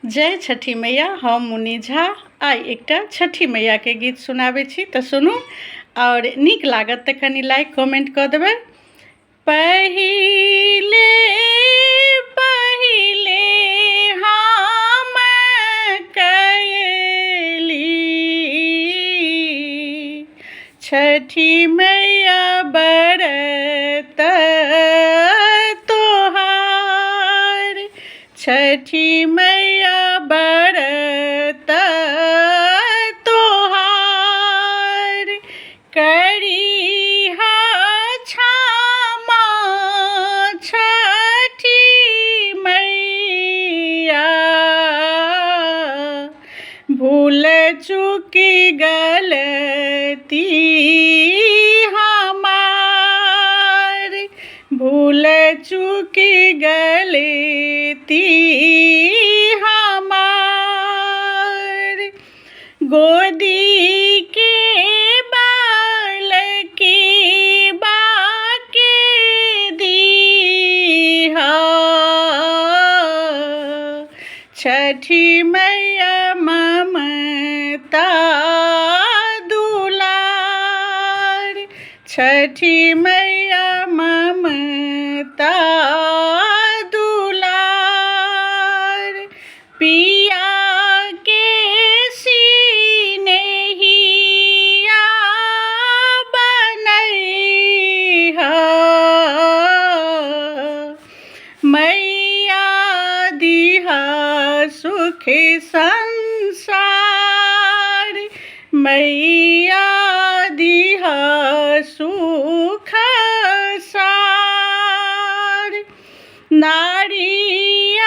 जय छठी मैया। हम मुन्नी झा आई एकटा छठी मैया के गीत सुनाबै छी तऽ सुनू और नीक लागत तऽ कनि लाइक कमेंट कऽ देबै। पहिले पहिले हम कयली छठी मैया बरत तोहार, छठी मैया बरत तोहार, करिहा क्षमा छठी मैया, भूल चूकी गलती हमार, भूल चूकी गलती हमार, गोदी के बाल की बाके दीहा, छठी मैया ममता दुलार, छठी मैया ममता दुलार, पिया के सिनेहिया बनैहा, मैया दिहा सुख संसार, मैया दिहा सुख सार, नारियल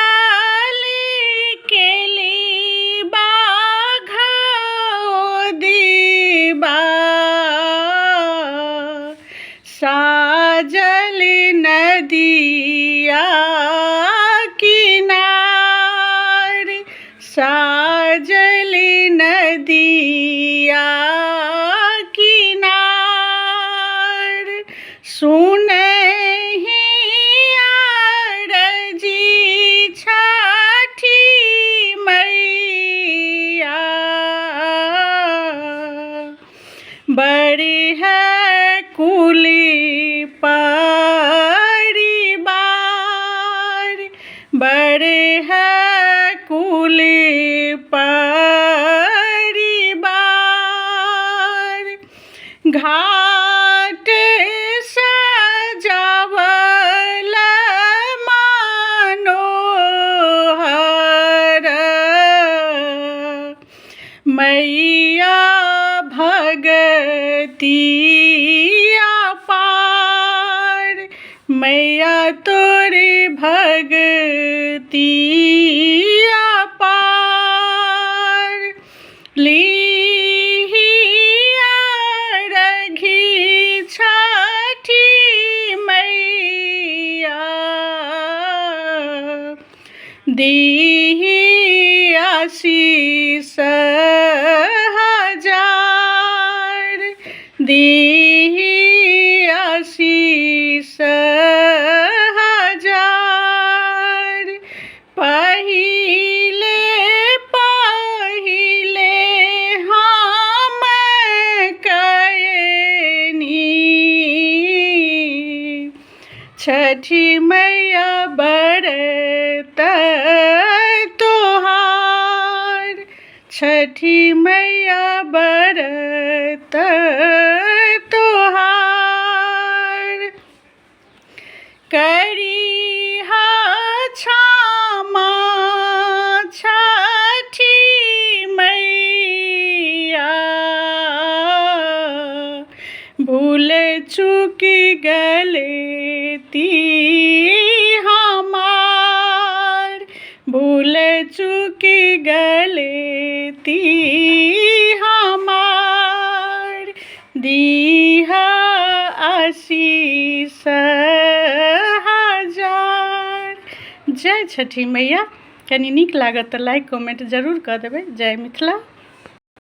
केलिबा घोदिबा, साजल नदिया किनार, साजल नदिया किनार, सुनहि आरजी छठी मैया, बड़ी है कुली परिवार, बड़े है कुली परिवार, घाट सजावल मनोहर, मैया भगती अपार, मैया तोरी भगती अपार, लीहिया रघी छठी मैया, दीही आशीष हजार, दीही आशीष हजार, पहिले पहिले हम कयनी छठी मैया बरत तोहार, छठी मैया बरत तोहार, करिहा क्षमा छठी मैया, भूल चूकी गलती हमार, भूल चूकी गलती हमार, दीहा आशीष हजार। जय छठी मैया। कनि नीक लागत तऽ लाइक कमेंट जरूर कऽ देबै। जय मिथिला।